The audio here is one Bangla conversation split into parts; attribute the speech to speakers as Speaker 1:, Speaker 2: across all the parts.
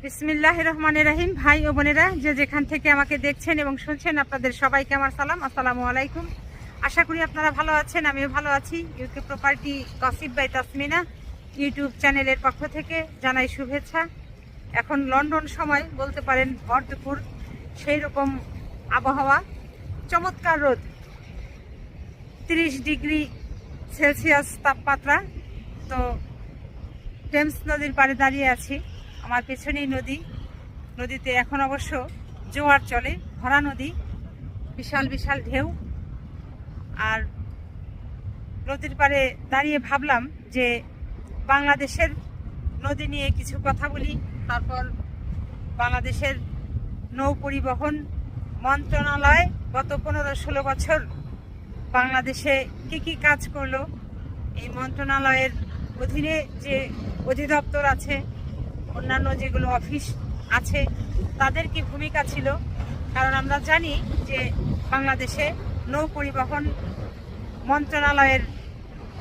Speaker 1: বিসমিল্লাহির রহমানির রহিম। ভাই ও বোনেরা, যে যেখান থেকে আমাকে দেখছেন এবং শুনছেন, আপনাদের সবাইকে আমার সালাম, আসসালামু আলাইকুম। আশা করি আপনারা ভালো আছেন, আমিও ভালো আছি। UK property gossip by Tasmina YouTube চ্যানেলের পক্ষ থেকে জানাই শুভেচ্ছা। এখন লন্ডন সময় বলতে পারেন ভর দুপুর, সেই রকম আবহাওয়া, চমৎকার রোদ, 30 ডিগ্রি সেলসিয়াস তাপমাত্রা। তো টেমস নদীর পাড়ে দাঁড়িয়ে আছি। আমার পেছনেই নদী, নদীতে এখন অবশ্য জোয়ার চলে, ভরা নদী, বিশাল বিশাল ঢেউ। আর নদীর পাড়ে দাঁড়িয়ে ভাবলাম যে বাংলাদেশের নদী নিয়ে কিছু কথা বলি। তারপর বাংলাদেশের নৌ পরিবহন মন্ত্রণালয় গত 15-16 বছর বাংলাদেশে কি কাজ করলো, এই মন্ত্রণালয়ের অধীনে যে অধিদপ্তর আছে, অন্যান্য যেগুলো অফিস আছে, তাদের কি ভূমিকা ছিল। কারণ আমরা জানি যে বাংলাদেশে নৌ পরিবহন মন্ত্রণালয়ের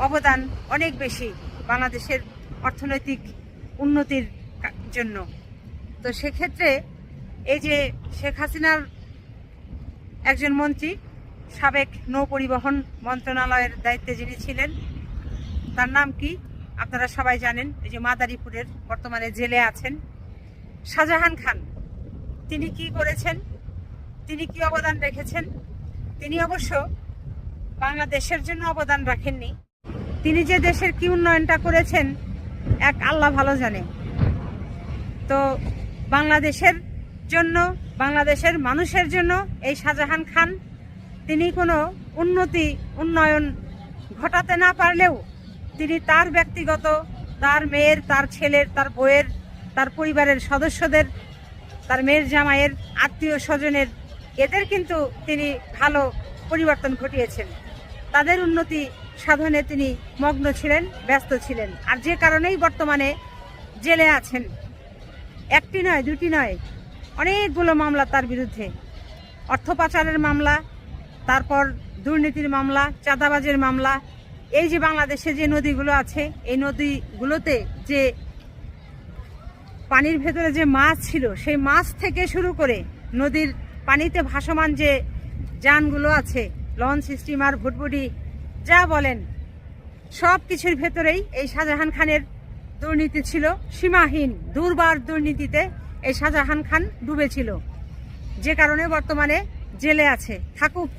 Speaker 1: অবদান অনেক বেশি বাংলাদেশের অর্থনৈতিক উন্নতির জন্য। তো সেক্ষেত্রে এই যে শেখ হাসিনার একজন মন্ত্রী, সাবেক নৌ পরিবহন মন্ত্রণালয়ের দায়িত্বে যিনি ছিলেন, তার নাম কি আপনারা সবাই জানেন। এই যে মাদারীপুরের বর্তমানে জেলে আছেন, শাহজাহান খান। তিনি কি করেছেন, তিনি কি অবদান রেখেছেন? তিনি অবশ্য বাংলাদেশের জন্য অবদান রাখেননি। তিনি যে দেশের কি উন্নয়নটা করেছেন এক আল্লাহ ভালো জানে। তো বাংলাদেশের জন্য, বাংলাদেশের মানুষের জন্য এই শাহজাহান খান তিনি কোনো উন্নয়ন ঘটাতে না পারলেও তিনি তার ব্যক্তিগত, তার মেয়ের, তার ছেলের, তার বউয়ের, তার পরিবারের সদস্যদের, তার মেয়ের জামাইয়ের, আত্মীয় স্বজনের, এদের কিন্তু তিনি ভালো পরিবর্তন ঘটিয়েছেন। তাদের উন্নতি সাধনে তিনি মগ্ন ছিলেন, ব্যস্ত ছিলেন। আর যে কারণেই বর্তমানে জেলে আছেন। একটি নয়, দুটি নয়, অনেকগুলো মামলা তার বিরুদ্ধে। অর্থ পাচারের মামলা, তারপর দুর্নীতির মামলা, চাঁদাবাজের মামলা। এই যে বাংলাদেশে যে নদীগুলো আছে, এই নদীগুলোতে যে পানির ভেতরে যে মাছ ছিল, সেই মাছ থেকে শুরু করে নদীর পানিতে ভাসমান যে যানগুলো আছে, লঞ্চ, স্টিমার, ভুটভুটি, যা বলেন, সব কিছুর ভেতরেই এই শাহজাহান খানের দুর্নীতি ছিল সীমাহীন। দুর্বার দুর্নীতিতে এই শাহজাহান খান ডুবেছিল, যে কারণে বর্তমানে জেলে আছে। থাকুক,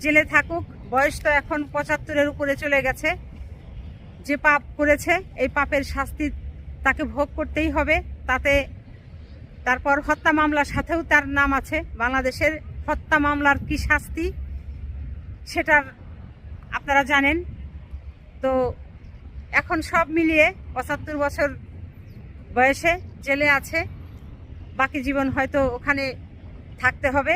Speaker 1: জেলে থাকুক। বয়স তো এখন 75-এর উপরে চলে গেছে। যে পাপ করেছে, এই পাপের শাস্তি তাকে ভোগ করতেই হবে। তাতে তারপর হত্যা মামলার সাথেও তার নাম আছে। বাংলাদেশের হত্যা মামলার কি শাস্তি সেটার আপনারা জানেন। তো এখন সব মিলিয়ে 75 বছর বয়সে জেলে আছে। বাকি জীবন হয়তো ওখানে থাকতে হবে।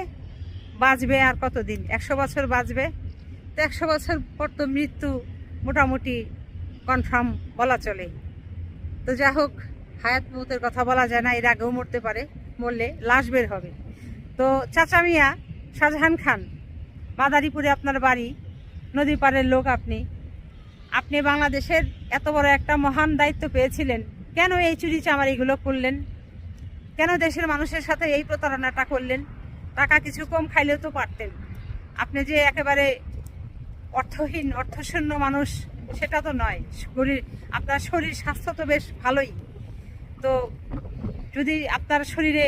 Speaker 1: বাঁচবে আর কতদিন? 100 বছর বাঁচবে। তো 100 বছর পর তো মৃত্যু মোটামুটি কনফার্ম বলা চলে। তো যা হোক, হায়াত মৌতের কথা বলা যায় না, এর আগেও মরতে পারে, মরলে লাশ বের হবে। তো চাচা মিয়া শাহজাহান খান, মাদারীপুরে আপনার বাড়ি, নদী পাড়ের লোক আপনি বাংলাদেশের এত বড় একটা মহান দায়িত্ব পেয়েছিলেন, কেন এই চুরি চামারিগুলো করলেন? কেন দেশের মানুষের সাথে এই প্রতারণাটা করলেন? টাকা কিছু কম খাইলেও তো পারতেন। আপনি যে একেবারে অর্থহীন, অর্থশূন্য মানুষ সেটা তো নয়। আপনার শরীর স্বাস্থ্য তো বেশ ভালোই। তো যদি আপনার শরীরে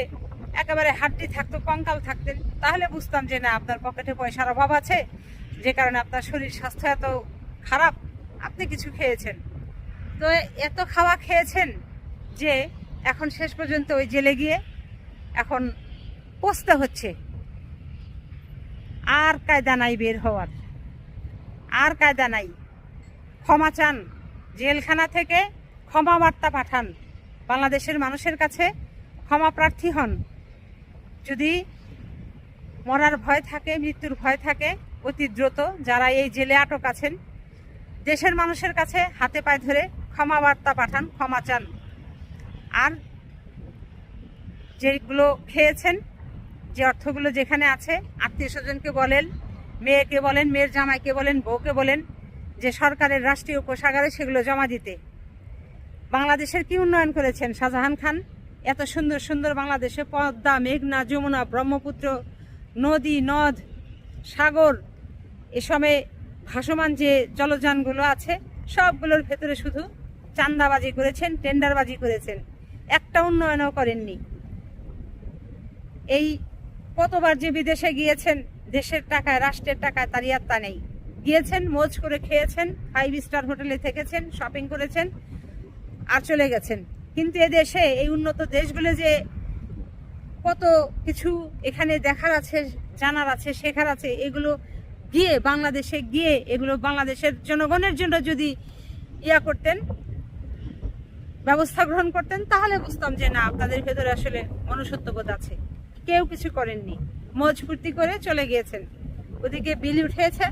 Speaker 1: একেবারে হাড্ডি থাকতো, কঙ্কাল থাকতেন, তাহলে বুঝতাম যে না, আপনার পকেটে পয়সার অভাব আছে, যে কারণে আপনার শরীর স্বাস্থ্য এত খারাপ। আপনি কিছু খেয়েছেন, তো এত খাওয়া খেয়েছেন যে এখন শেষ পর্যন্ত ওই জেলে গিয়ে এখন পচতে হচ্ছে। আর কায়দা নাই বের হওয়ার, আর কায়দা নাই। ক্ষমা চান, জেলখানা থেকে ক্ষমা বার্তা পাঠান, বাংলাদেশের মানুষের কাছে ক্ষমা প্রার্থী হন। যদি মরার ভয় থাকে, মৃত্যুর ভয় থাকে, অতি দ্রুত যারা এই জেলে আটক আছেন, দেশের মানুষের কাছে হাতে পায়ে ধরে ক্ষমা বার্তা পাঠান, ক্ষমা চান। আর যেগুলো খেয়েছেন, যে অর্থগুলো যেখানে আছে, আত্মীয় স্বজনকে বলেন, মেয়েকে বলেন, মেয়ের জামাইকে বলেন, বউকে বলেন যে সরকারের রাষ্ট্রীয় কোষাগারে সেগুলো জমা দিতে। বাংলাদেশের কি উন্নয়ন করেছেন শাহজাহান খান? এত সুন্দর সুন্দর বাংলাদেশে পদ্মা, মেঘনা, যমুনা, ব্রহ্মপুত্র, নদী, নদ, সাগর, এসমে ভাসমান যে জলযানগুলো আছে সবগুলোর ভেতরে শুধু চাঁদাবাজি করেছেন, টেন্ডারবাজি করেছেন, একটা উন্নয়নও করেননি। এই কতবার যে বিদেশে গিয়েছেন দেশের টাকায়, রাষ্ট্রের টাকায়, তার ইয়াত্তা নেই। গিয়েছেন, মৌজ করে খেয়েছেন, 5 স্টার হোটেলে থেকেছেন, শপিং করেছেন আর চলে গেছেন। কিন্তু এদেশে এই উন্নত দেশগুলো যে কত কিছু এখানে দেখার আছে, জানার আছে, শেখার আছে, এগুলো গিয়ে বাংলাদেশে গিয়ে এগুলো বাংলাদেশের জনগণের জন্য যদি ইয়া করতেন, ব্যবস্থা গ্রহণ করতেন, তাহলে বুঝতাম যে না, আপনাদের ভেতরে আসলে মনুষ্যত্ববোধ আছে। কেউ কিছু করেননি, মৌজ ফুর্তি করে চলে গিয়েছেন। ওদিকে বিল উঠেছে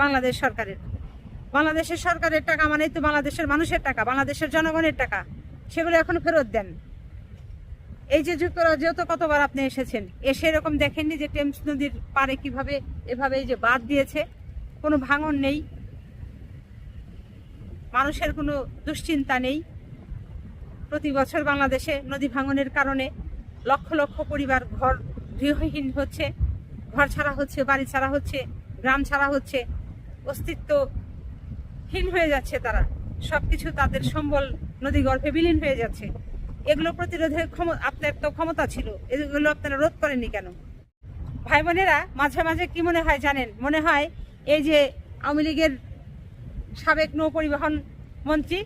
Speaker 1: বাংলাদেশ সরকারের। বাংলাদেশের সরকারের টাকা মানেই তো বাংলাদেশের মানুষের টাকা, বাংলাদেশের জনগণের টাকা, সেগুলো এখন ফেরত দেন। এই যে যুক্তরাজ্যেও তো কতবার আপনি এসেছেন, এসে এরকম দেখেননি যে টেমস নদীর পাড়ে কিভাবে এভাবে এই যে বাঁধ দিয়েছে, কোনো ভাঙন নেই, মানুষের কোনো দুশ্চিন্তা নেই। প্রতি বছর বাংলাদেশে নদী ভাঙনের কারণে লক্ষ লক্ষ পরিবার গৃহহীন হচ্ছে, ঘর ছাড়া হচ্ছে, বাড়ি ছাড়া হচ্ছে, গ্রাম ছাড়া হচ্ছে, অস্তিত্বহীন হয়ে যাচ্ছে তারা। সবকিছু তাদের সম্বল নদী গর্ভে বিলীন হয়ে যাচ্ছে। এগুলো প্রতিরোধের আপনার তো ক্ষমতা ছিল, এগুলো আপনারা রোধ করেননি কেন? ভাই বোনেরা, মাঝে মাঝে কি মনে হয় জানেন? মনে হয় এই যে আওয়ামী লীগের সাবেক নৌ পরিবহন মন্ত্রী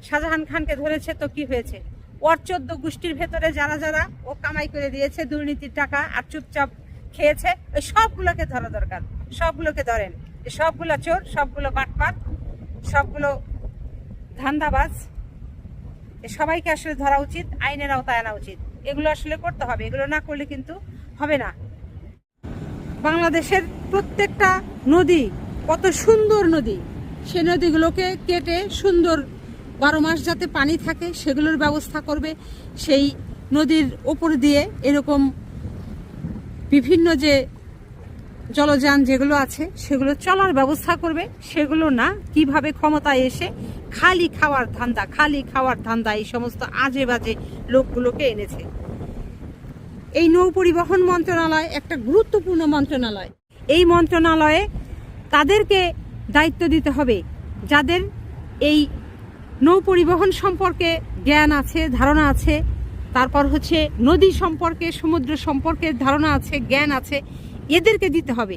Speaker 1: শাহজাহান খানকে ধরেছে তো কি হয়েছে? ওর 14 গোষ্ঠীর ভেতরে যারা যারা ও কামাই করে দিয়েছে দুর্নীতির টাকা আর চুপচাপ খেয়েছে, ওই সবগুলোকে ধরা দরকার। সবগুলোকে ধরেন। সবগুলো চোর, সবগুলো বাটপাট, সবগুলো ধান্দাবাজ, সবাইকে আসলে ধরা উচিত, আইনের আওতায় আনা উচিত। এগুলো আসলে করতে হবে, এগুলো না করলে কিন্তু হবে না। বাংলাদেশের প্রত্যেকটা নদী কত সুন্দর নদী, সে নদীগুলোকে কেটে সুন্দর 12 মাস যাতে পানি থাকে সেগুলোর ব্যবস্থা করবে। সেই নদীর ওপর দিয়ে এরকম বিভিন্ন যে জলযান যেগুলো আছে সেগুলো চলার ব্যবস্থা করবে। সেগুলো না, কিভাবে ক্ষমতায় এসে খালি খাওয়ার ধান্দা এই সমস্ত আজে বাজে লোকগুলোকে এনেছে। এই নৌ পরিবহন মন্ত্রণালয় একটা গুরুত্বপূর্ণ মন্ত্রণালয়। এই মন্ত্রণালয়ে তাদেরকে দায়িত্ব দিতে হবে যাদের এই নৌ পরিবহন সম্পর্কে জ্ঞান আছে, ধারণা আছে, তারপর হচ্ছে নদী সম্পর্কে, সমুদ্র সম্পর্কে ধারণা আছে, জ্ঞান আছে, এদেরকে দিতে হবে।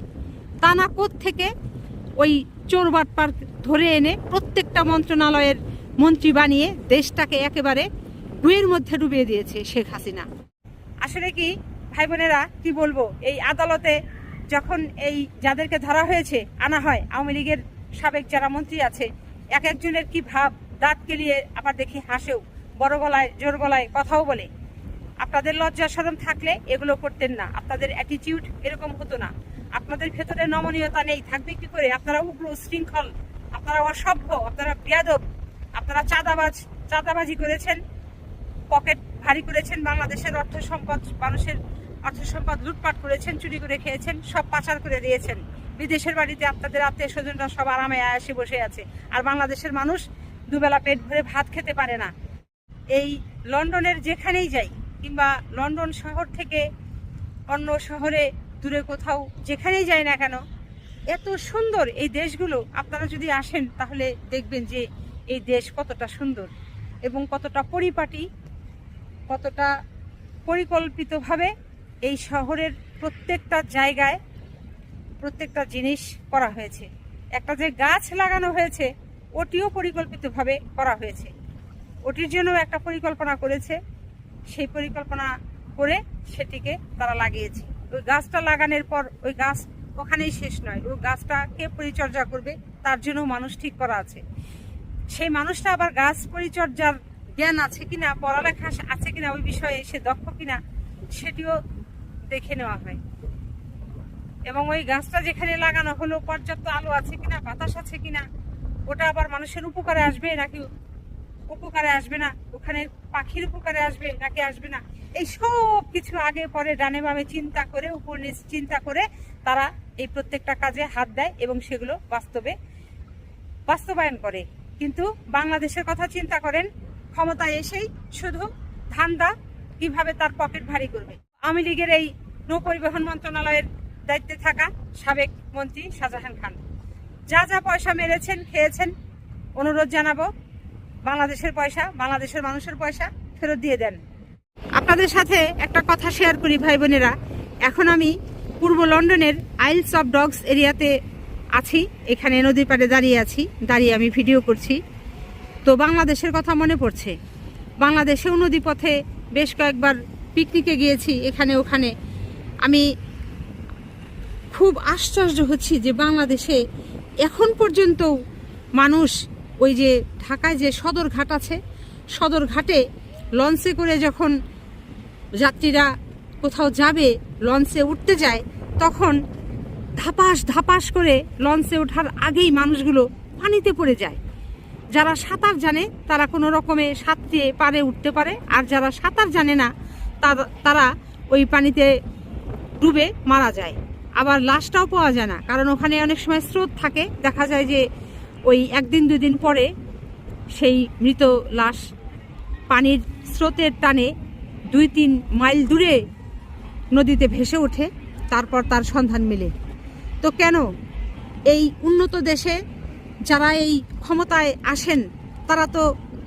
Speaker 1: তা না কোত্থেকে ওই চোর বাটপার ধরে এনে প্রত্যেকটা মন্ত্রণালয়ের মন্ত্রী বানিয়ে দেশটাকে একেবারে গুয়ের মধ্যে ডুবিয়ে দিয়েছে শেখ হাসিনা। আসলে কি ভাই বোনেরা, কি বলবো, এই আদালতে যখন এই যাদেরকে ধরা হয়েছে আনা হয়, আওয়ামী লীগের সাবেক যারা মন্ত্রী আছে, এক একজনের কি ভাব, দাঁত কেলিয়ে আবার দেখি হাসেও, বড় গলায় জোর গলায় কথাও বলে। আপনাদের লজ্জা শরম থাকলে এগুলো করতেন না, আপনাদের অ্যাটিটিউড এরকম হতো না, আপনাদের ভেতরে নমনীয়তা নেই, থাকবে কি করে? আপনারা উগ্র, শৃঙ্খল, আপনারা অসভ্য, আপনারা বেয়াদব, আপনারা চাঁদাবাজি করেছেন, পকেট ভারী করেছেন, বাংলাদেশের অর্থ সম্পদ, মানুষের অর্থ সম্পদ লুটপাট করেছেন, চুরি করে খেয়েছেন, সব পাচার করে দিয়েছেন। বিদেশের বাড়িতে আপনাদের আত্মীয় স্বজনরা সব আরামে আয়াসে বসে আছে, আর বাংলাদেশের মানুষ দুবেলা পেট ভরে ভাত খেতে পারে না। এই লন্ডনের যেখানেই যাই, কিংবা লন্ডন শহর থেকে অন্য শহরে দূরে কোথাও যেখানেই যাই না কেন, এত সুন্দর এই দেশগুলো। আপনারা যদি আসেন তাহলে দেখবেন যে এই দেশ কতটা সুন্দর এবং কতটা পরিপাটি, কতটা পরিকল্পিতভাবে এই শহরের প্রত্যেকটা জায়গায় প্রত্যেকটা জিনিস করা হয়েছে। একটা যে গাছ লাগানো হয়েছে ওটিও পরিকল্পিতভাবে করা হয়েছে, ওটির জন্য একটা পরিকল্পনা করেছে, সেই পরিকল্পনা করে সেটিকে তারা লাগিয়েছে। ওই গাছটা লাগানোর পর ওই গাছ ওখানেই শেষ নয়, ওই গাছটা কে পরিচর্যা করবে তার জন্য মানুষ ঠিক করা আছে। সেই মানুষটা আবার গাছ পরিচর্যার জ্ঞান আছে কিনা, পড়ালেখা আছে কিনা, ওই বিষয়ে সে দক্ষ কিনা সেটিও দেখে নেওয়া হয়। এবং ওই গাছটা যেখানে লাগানো হলো পর্যাপ্ত আলো আছে কিনা, বাতাস আছে কিনা, ওটা আবার মানুষের উপকারে আসবে নাকি উপকারে আসবে না, ওখানে পাখির উপকারে আসবে নাকি আসবে না, এই সব কিছু আগে পরে ডানে বামে চিন্তা করে, উপর নিচ চিন্তা করে তারা এই প্রত্যেকটা কাজে হাত দেয় এবং সেগুলো বাস্তবায়ন করে। কিন্তু বাংলাদেশের কথা চিন্তা করেন, ক্ষমতায় এসেই শুধু ধান্দা, কিভাবে তার পকেট ভারী করবে। আওয়ামী লীগের এই নৌ পরিবহন মন্ত্রণালয়ের দায়িত্বে থাকা সাবেক মন্ত্রী শাহজাহান খান যা যা পয়সা মেরেছেন খেয়েছেন, অনুরোধ জানাবো বাংলাদেশের পয়সা, বাংলাদেশের মানুষের পয়সা ফেরত দিয়ে দেন। আপনাদের সাথে একটা কথা শেয়ার করি ভাই বোনেরা, এখন আমি পূর্ব লন্ডনের আইলস অফ ডগস এরিয়াতে আছি। এখানে নদীর পাড়ে দাঁড়িয়ে আমি ভিডিও করছি। তো বাংলাদেশের কথা মনে পড়ছে। বাংলাদেশেও নদীপথে বেশ কয়েকবার পিকনিকে গিয়েছি, এখানে ওখানে। আমি খুব আশ্চর্য হচ্ছি যে বাংলাদেশে এখন পর্যন্ত মানুষ ওই যে ঢাকায় যে সদরঘাট আছে, সদরঘাটে লঞ্চে করে যখন যাত্রীরা কোথাও যাবে, লঞ্চে উঠতে যায়, তখন ধাপাস ধাপাস করে লঞ্চে ওঠার আগেই মানুষগুলো পানিতে পড়ে যায়। যারা সাঁতার জানে তারা কোনো রকমে সাঁতরে পারে উঠতে পারে, আর যারা সাঁতার জানে না তারা ওই পানিতে ডুবে মারা যায়। আবার লাশটাও পাওয়া যায় না, কারণ ওখানে অনেক সময় স্রোত থাকে। দেখা যায় যে ওই একদিন দুদিন পরে সেই মৃত লাশ পানির স্রোতের টানে 2-3 মাইল দূরে নদীতে ভেসে ওঠে, তারপর তার সন্ধান মেলে। তো কেন এই উন্নত দেশে যারা এই ক্ষমতায় আসেন তারা তো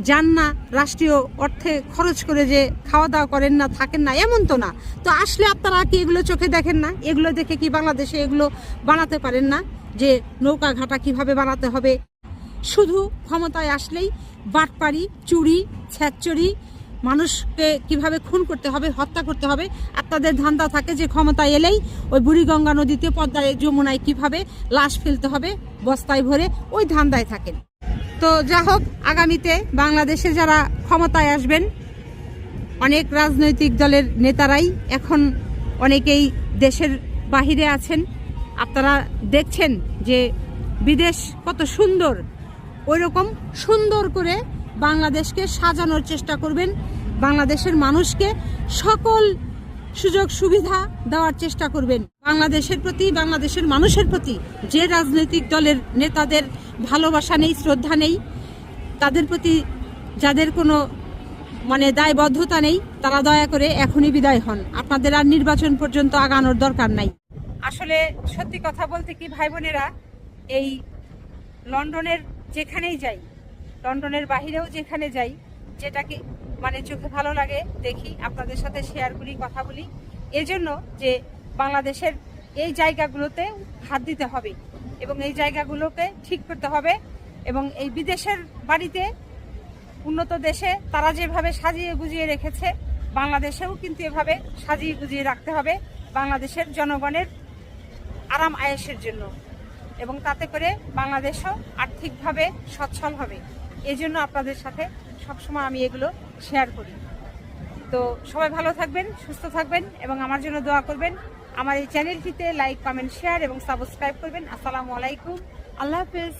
Speaker 1: যান না রাষ্ট্রীয় অর্থে খরচ করে, যে খাওয়া দাওয়া করেন না, থাকেন না, এমন তো না। তো আসলে আপনারা কি এগুলো চোখে দেখেন না? এগুলো দেখে কি বাংলাদেশে এগুলো বানাতে পারেন না, যে নৌকা ঘাটা কিভাবে বানাতে হবে? শুধু ক্ষমতায় আসলেই বাটপাড়ি, চুরি, ছ্যাঁচড়ি, মানুষকে কিভাবে খুন করতে হবে, হত্যা করতে হবে, আপনাদের ধান্দা থাকে যে ক্ষমতায় এলেই ওই বুড়িগঙ্গা নদীতে, পদ্মায়, যমুনায় কিভাবে লাশ ফেলতে হবে বস্তায় ভরে, ওই ধান্দায় থাকেন। তো যা হোক, আগামীতে বাংলাদেশে যারা ক্ষমতায় আসবেন, অনেক রাজনৈতিক দলের নেতারাই এখন অনেকেই দেশের বাহিরে আছেন। আপনারা দেখছেন যে বিদেশ কত সুন্দর, ওই রকম সুন্দর করে বাংলাদেশকে সাজানোর চেষ্টা করবেন। বাংলাদেশের মানুষকে সকল সুযোগ সুবিধা দেওয়ার চেষ্টা করবেন। বাংলাদেশের প্রতি, বাংলাদেশের মানুষের প্রতি যে রাজনৈতিক দলের নেতাদের ভালোবাসা নেই, শ্রদ্ধা নেই, তাদের প্রতি যাদের কোনো দায়বদ্ধতা নেই, তারা দয়া করে এখনই বিদায় হন। আপনাদের আর নির্বাচন পর্যন্ত আগানোর দরকার নাই। আসলে সত্যি কথা বলতে কি ভাই বোনেরা, এই লন্ডনের যেখানেই যাই, লন্ডনের বাহিরেও যেখানে যাই, যেটাকে চোখে ভালো লাগে দেখি, আপনাদের সাথে শেয়ার করি, কথা বলি। এজন্য যে বাংলাদেশের এই জায়গাগুলোতে হাত দিতে হবে এবং এই জায়গাগুলোকে ঠিক করতে হবে, এবং এই বিদেশের বাড়িতে, উন্নত দেশে তারা যেভাবে সাজিয়ে গুজিয়ে রেখেছে, বাংলাদেশেও কিন্তু এভাবে সাজিয়ে গুজিয়ে রাখতে হবে বাংলাদেশের জনগণের আরাম আয়েশের জন্য, এবং তাতে করে বাংলাদেশও আর্থিকভাবে সচ্ছল হবে। এই জন্য আপনাদের সাথে সবসময় আমি এগুলো শেয়ার করি। তো সবাই ভালো থাকবেন, সুস্থ থাকবেন এবং আমার জন্য দোয়া করবেন। আমার এই চ্যানেলটিতে লাইক, কমেন্ট, শেয়ার এবং সাবস্ক্রাইব করবেন। আসসালামু আলাইকুম, আল্লাহ হাফেজ।